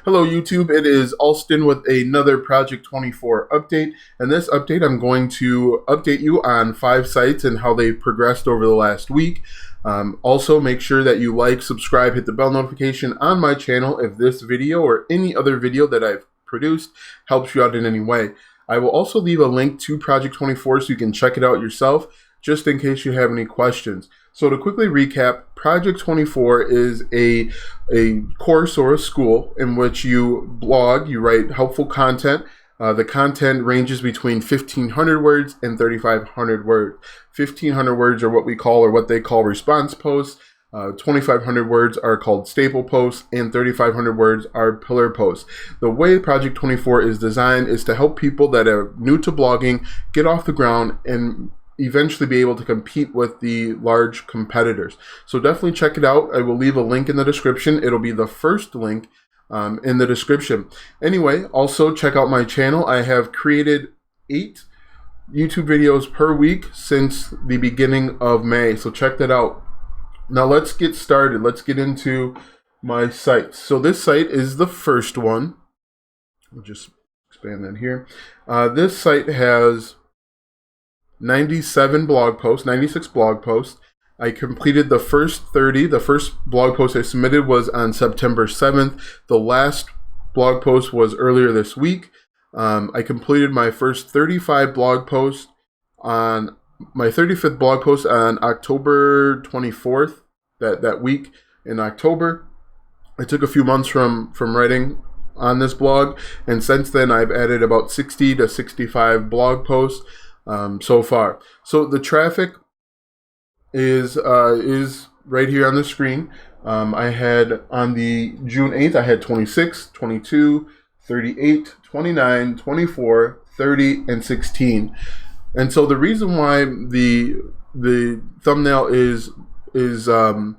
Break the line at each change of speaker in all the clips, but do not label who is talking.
Hello YouTube, it is Alston with another Project 24 update. In this update, I'm going to update you on 5 sites and how they've progressed over the last week. Also, make sure that you like, subscribe, hit the bell notification on my channel if this video or any other video that I've produced helps you out in any way. I will also leave a link to Project 24 so you can check it out yourself, just in case you have any questions. So to quickly recap, Project 24 is a course or a school in which you blog, you write helpful content. The content ranges between 1,500 words and 3,500 words. 1,500 words are what they call response posts. 2,500 words are called staple posts, and 3,500 words are pillar posts. The way Project 24 is designed is to help people that are new to blogging get off the ground and eventually be able to compete with the large competitors. So definitely check it out. I will leave a link in the description. It'll be the first link in the description. Anyway, also check out my channel. I have created 8 YouTube videos per week since the beginning of May. So check that out. Now let's get started. Let's get into my sites. So this site is the first one. I'll just expand that here. This site has 96 blog posts. I completed the first 30. The first blog post I submitted was on September 7th. The last blog post was earlier this week. I completed my first 35 blog posts on my 35th blog post on October 24th, that week in October. I took a few months from writing on this blog, and since then I've added about 60 to 65 blog posts so far. So the traffic is right here on the screen. I had on the June 8th, I had 26, 22, 38, 29, 24, 30, and 16. And so the reason why the thumbnail is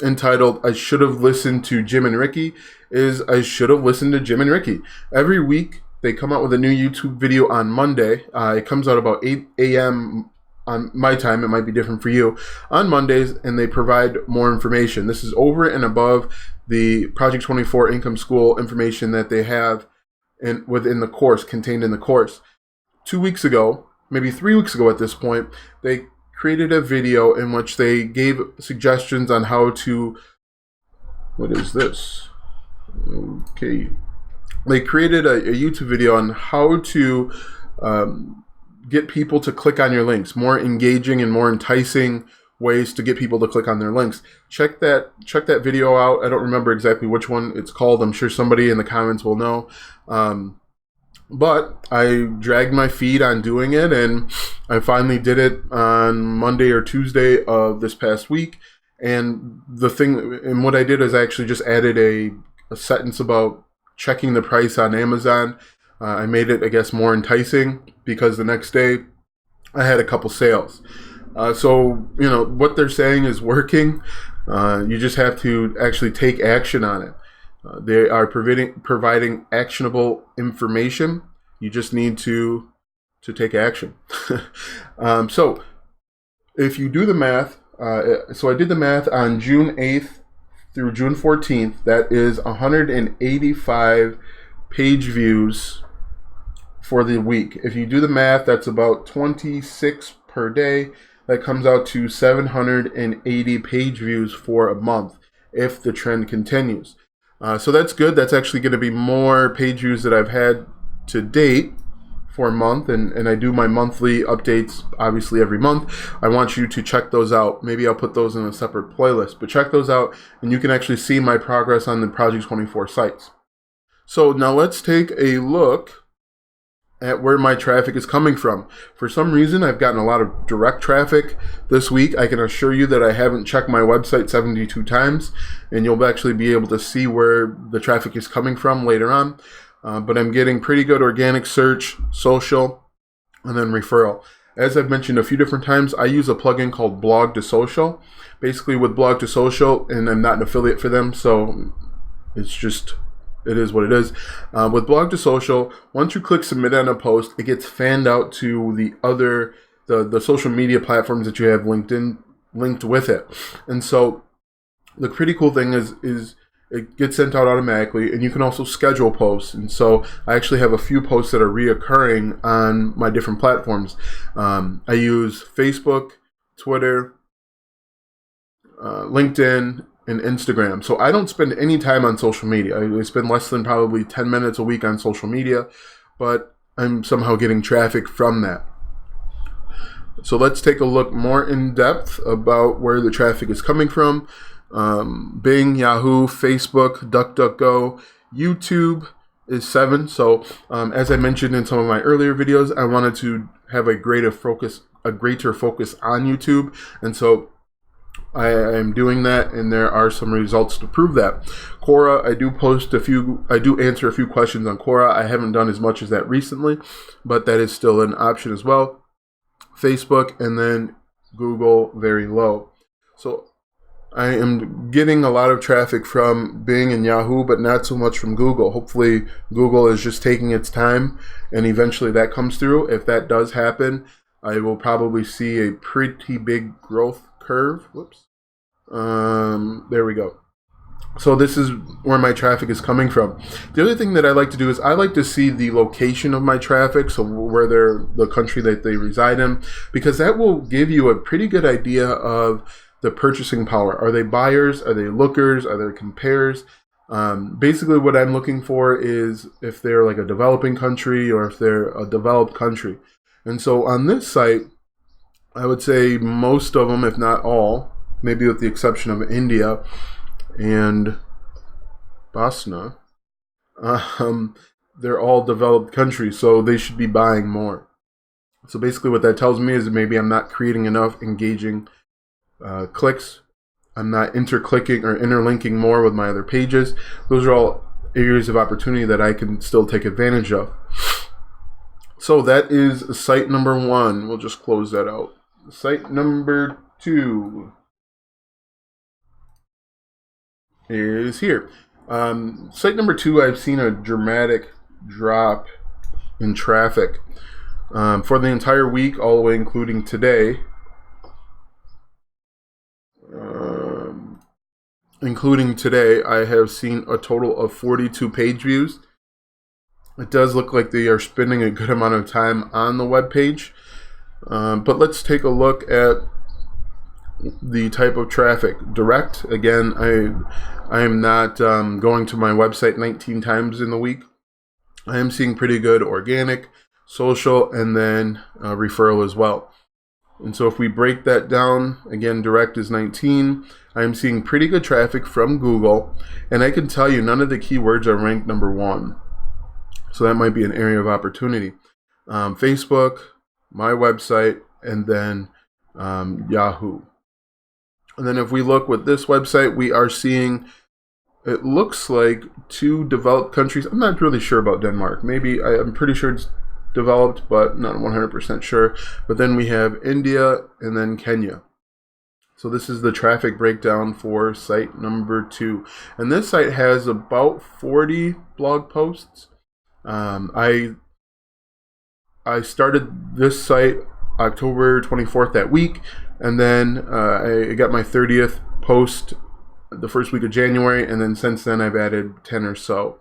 entitled "I should have listened to Jim and Rickey" is I should have listened to Jim and Rickey. Every week they come out with a new YouTube video on Monday. It comes out about 8 a.m. on my time. It might be different for you on Mondays, and they provide more information. This is over and above the Project 24 Income School information that they have within the course, contained in the course. 2 weeks ago, maybe 3 weeks ago at this point, they created a video in which they gave suggestions on how to, what is this? Okay. They created a YouTube video on how to get people to click on your links, more engaging and more enticing ways to get people to click on their links. Check that video out. I don't remember exactly which one it's called. I'm sure somebody in the comments will know. But I dragged my feet on doing it, and I finally did it on Monday or Tuesday of this past week. And what I did is I actually just added a sentence about checking the price on Amazon. I made it, I guess, more enticing because the next day I had a couple sales. So, you know, what they're saying is working. You just have to actually take action on it. They are providing actionable information. You just need to take action. So if you do the math, so I did the math on June 8th through June 14th. That is 185 page views for the week. If you do the math, that's about 26 per day. That comes out to 780 page views for a month if the trend continues. So that's good. That's actually going to be more page views that I've had to date for a month, and I do my monthly updates obviously every month. I want you to check those out. Maybe I'll put those in a separate playlist, but check those out and you can actually see my progress on the Project 24 sites. So now let's take a look at where my traffic is coming from. For some reason, I've gotten a lot of direct traffic this week. I can assure you that I haven't checked my website 72 times, and you'll actually be able to see where the traffic is coming from later on. But I'm getting pretty good organic search, social, and then referral. As I've mentioned a few different times, I use a plugin called Blog to Social. Basically with Blog to Social, and I'm not an affiliate for them, so it is what it is. With Blog to Social, once you click submit on a post, it gets fanned out to the social media platforms that you have linked with it. And so the pretty cool thing is it gets sent out automatically, and you can also schedule posts. And so I actually have a few posts that are reoccurring on my different platforms. I use Facebook, Twitter, LinkedIn, and Instagram. So I don't spend any time on social media. I spend less than probably 10 minutes a week on social media, but I'm somehow getting traffic from that. So let's take a look more in depth about where the traffic is coming from. Bing, Yahoo, Facebook, DuckDuckGo, YouTube is 7. So as I mentioned in some of my earlier videos, I wanted to have a greater focus on YouTube. And so I am doing that, and there are some results to prove that. Quora, I do answer a few questions on Quora. I haven't done as much as that recently, but that is still an option as well. Facebook, and then Google, very low. So I am getting a lot of traffic from Bing and Yahoo, but not so much from Google. Hopefully Google is just taking its time, and eventually that comes through. If that does happen, I will probably see a pretty big growth curve. Whoops. There we go. So this is where my traffic is coming from. The other thing that I like to do is I like to see the location of my traffic, so where the country that they reside in, because that will give you a pretty good idea of the purchasing power. Are they buyers? Are they lookers? Are they compares? Basically what I'm looking for is if they're like a developing country or if they're a developed country. And so on this site, I would say most of them, if not all, maybe with the exception of India and Bosnia, they're all developed countries, so they should be buying more. So basically what that tells me is that maybe I'm not creating enough engaging clicks. I'm not interclicking or interlinking more with my other pages. Those are all areas of opportunity that I can still take advantage of. So that is site number 1. We'll just close that out. Site number 2 is here. Site number 2, I've seen a dramatic drop in traffic for the entire week, all the way including today. I have seen a total of 42 page views. It does look like they are spending a good amount of time on the web page. But let's take a look at the type of traffic. Direct, again, I am not going to my website 19 times in the week. I am seeing pretty good organic, social, and then referral as well. And so if we break that down, again, direct is 19. I am seeing pretty good traffic from Google, and I can tell you none of the keywords are ranked number 1. So that might be an area of opportunity. Facebook, my website, and then Yahoo. And then if we look with this website, we are seeing, it looks like 2 developed countries. I'm not really sure about Denmark. Maybe, I'm pretty sure it's developed, but not 100% sure. But then we have India and then Kenya. So this is the traffic breakdown for site number 2. And this site has about 40 blog posts. I started this site October 24th that week, and then I got my 30th post the first week of January, and then since then I've added 10 or so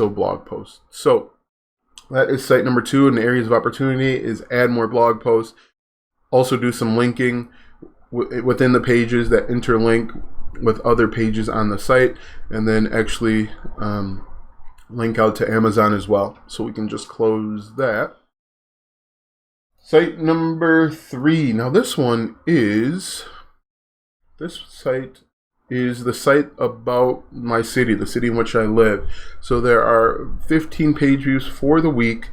blog posts. So that is site number 2, and the areas of opportunity is add more blog posts, also do some linking within the pages that interlink with other pages on the site, and then actually link out to Amazon as well. So we can just close that. Site number 3. Now this site is the site about my city, the city in which I live. So there are 15 page views for the week.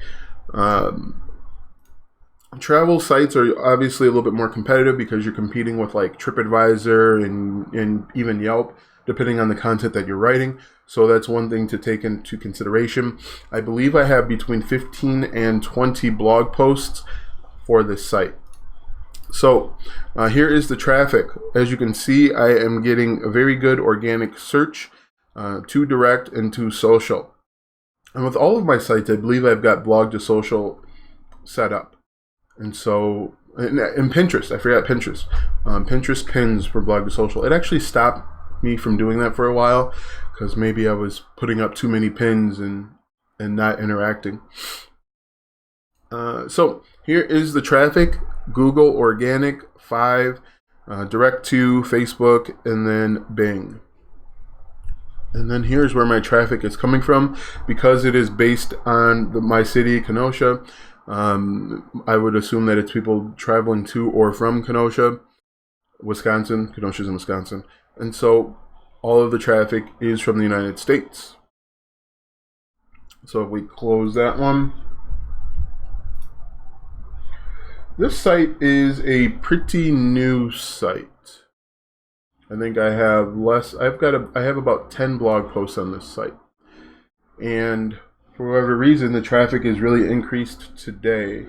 Travel sites are obviously a little bit more competitive because you're competing with like TripAdvisor and even Yelp, depending on the content that you're writing. So that's one thing to take into consideration. I believe I have between 15 and 20 blog posts for this site. So here is the traffic. As you can see, I am getting a very good organic search, to direct and to social. And with all of my sites, I believe I've got blog to social set up. And so, and Pinterest, I forgot Pinterest. Pinterest pins for blog to social. It actually stopped me from doing that for a while, because maybe I was putting up too many pins and not interacting. So here is the traffic: Google organic 5, direct to Facebook, and then Bing. And then here's where my traffic is coming from. Because it is based on my city, Kenosha, I would assume that it's people traveling to or from Kenosha, Wisconsin. Kenosha's in Wisconsin. And so all of the traffic is from the United States. So if we close that one. This site is a pretty new site. I think I have I have about 10 blog posts on this site. And for whatever reason, the traffic is really increased today.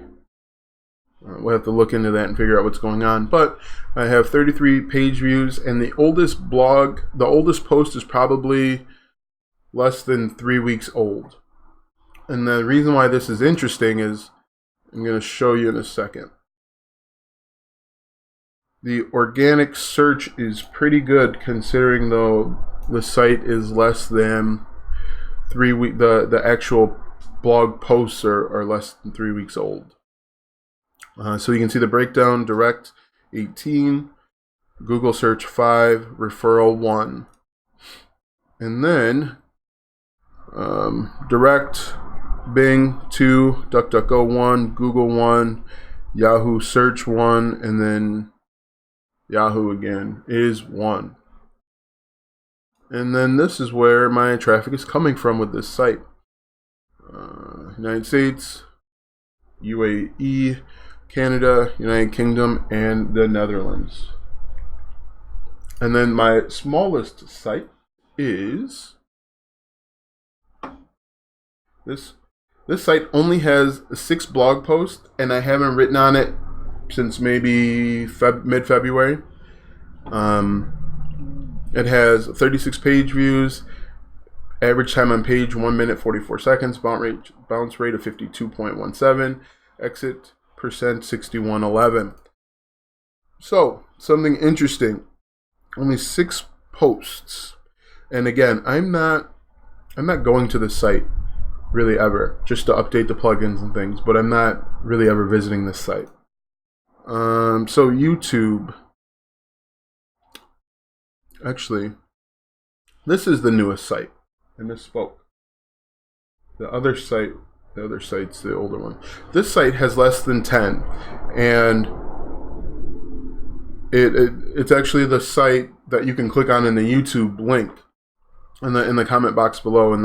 We'll have to look into that and figure out what's going on. But I have 33 page views, and the oldest post is probably less than 3 weeks old. And the reason why this is interesting is I'm going to show you in a second. The organic search is pretty good, considering though the site is less than 3 weeks. The actual blog posts are less than 3 weeks old. So you can see the breakdown: direct 18, Google search 5, referral 1, and then direct, Bing 2, DuckDuckGo 1, Google 1, Yahoo search 1, and then Yahoo again is 1. And then this is where my traffic is coming from with this site. United States, UAE, Canada, United Kingdom, and the Netherlands. And then my smallest site is this. This site only has 6 blog posts, and I haven't written on it since maybe mid-February. It has 36 page views, average time on page 1 minute 44 seconds, bounce rate of 52.17, exit percent 6111. So something interesting: only 6 posts, and again, I'm not going to this site really ever, just to update the plugins and things, but I'm not really ever visiting this site. So YouTube, actually, this is the newest site. I misspoke. The other site's the older one. This site has less than 10, and it's actually the site that you can click on in the YouTube link in the comment box below, in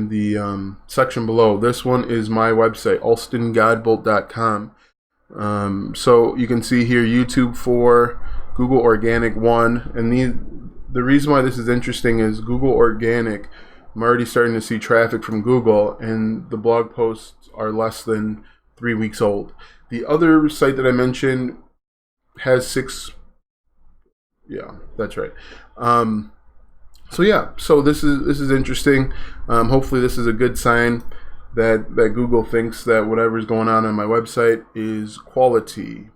the section below. This one is my website, alstongodbolt.com. So you can see here YouTube 4, Google Organic 1, and the reason why this is interesting is Google Organic, I'm already starting to see traffic from Google, and the blog posts are less than 3 weeks old. The other site that I mentioned has 6. Yeah, that's right. So this is interesting. Hopefully this is a good sign that Google thinks that whatever's going on my website is quality.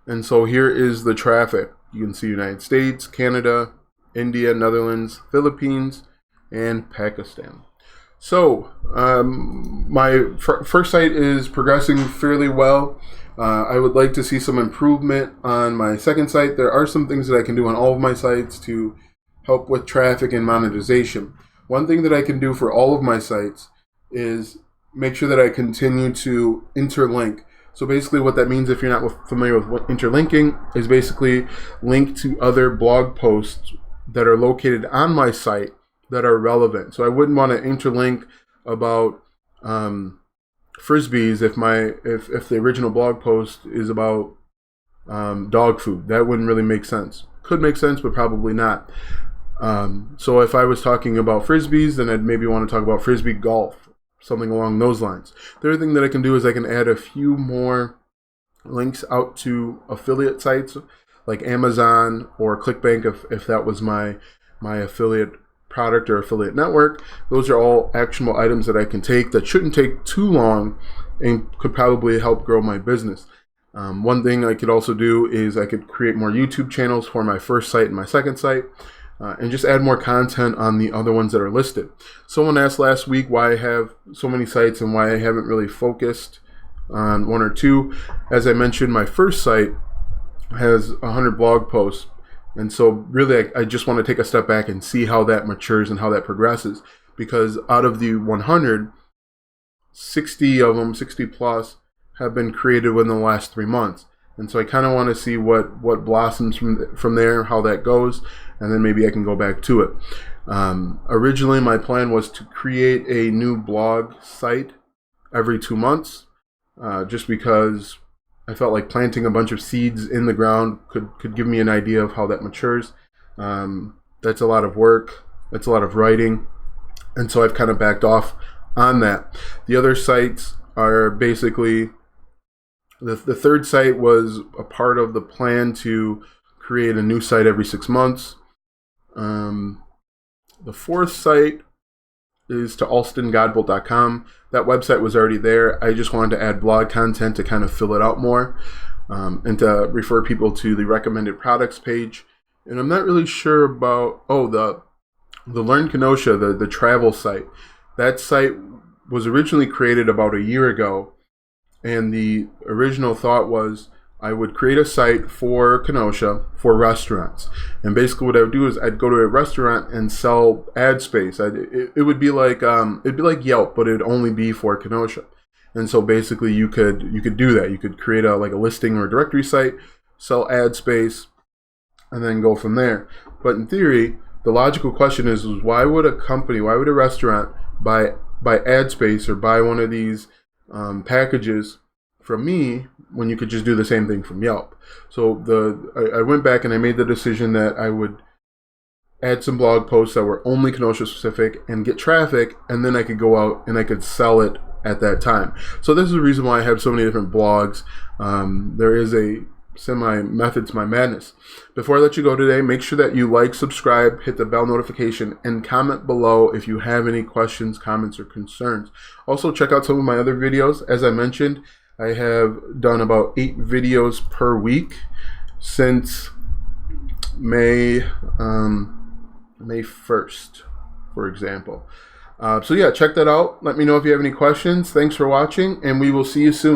And so here is the traffic. You can see United States, Canada, India, Netherlands, Philippines, and Pakistan. So my first site is progressing fairly well. I would like to see some improvement on my second site. There are some things that I can do on all of my sites to help with traffic and monetization. One thing that I can do for all of my sites is make sure that I continue to interlink. So basically what that means, if you're not familiar with what interlinking is, basically link to other blog posts that are located on my site that are relevant. So I wouldn't want to interlink about frisbees if the original blog post is about dog food. That wouldn't really make sense. Could make sense, but probably not. So if I was talking about frisbees, then I'd maybe want to talk about frisbee golf, something along those lines. The other thing that I can do is I can add a few more links out to affiliate sites like Amazon or ClickBank if that was my affiliate product or affiliate network. Those are all actionable items that I can take that shouldn't take too long and could probably help grow my business. One thing I could also do is I could create more YouTube channels for my first site and my second site, and just add more content on the other ones that are listed. Someone asked last week why I have so many sites and why I haven't really focused on one or two. As I mentioned, my first site has 100 blog posts, and so really I just want to take a step back and see how that matures and how that progresses, because out of the 100, 60 of them, 60 plus, have been created within the last 3 months. And so I kind of want to see what blossoms from there, how that goes, and then maybe I can go back to it. Originally, my plan was to create a new blog site every 2 months, just because I felt like planting a bunch of seeds in the ground could give me an idea of how that matures. That's a lot of work. That's a lot of writing. And so I've kind of backed off on that. The other sites are basically, the third site was a part of the plan to create a new site every 6 months. The fourth site is to alstongodbolt.com. That website was already there. I just wanted to add blog content to kind of fill it out more, and to refer people to the recommended products page. And I'm not really sure about, the Learn Kenosha, the travel site. That site was originally created about a year ago, and the original thought was I would create a site for Kenosha for restaurants. And basically what I would do is I'd go to a restaurant and sell ad space. It would be like Yelp, but it'd only be for Kenosha. And so basically you could do that. You could create a listing or a directory site, sell ad space, and then go from there. But in theory, the logical question is why would a restaurant buy ad space or buy one of these packages from me when you could just do the same thing from Yelp? So I went back and I made the decision that I would add some blog posts that were only Kenosha specific and get traffic, and then I could go out and I could sell it at that time. So this is the reason why I have so many different blogs. There is a method to my madness. Before I let you go today, make sure that you like, subscribe, hit the bell notification, and comment below if you have any questions, comments, or concerns. Also, check out some of my other videos. As I mentioned, I have done about 8 videos per week since May 1st, for example. So yeah, check that out. Let me know if you have any questions. Thanks for watching, and we will see you soon.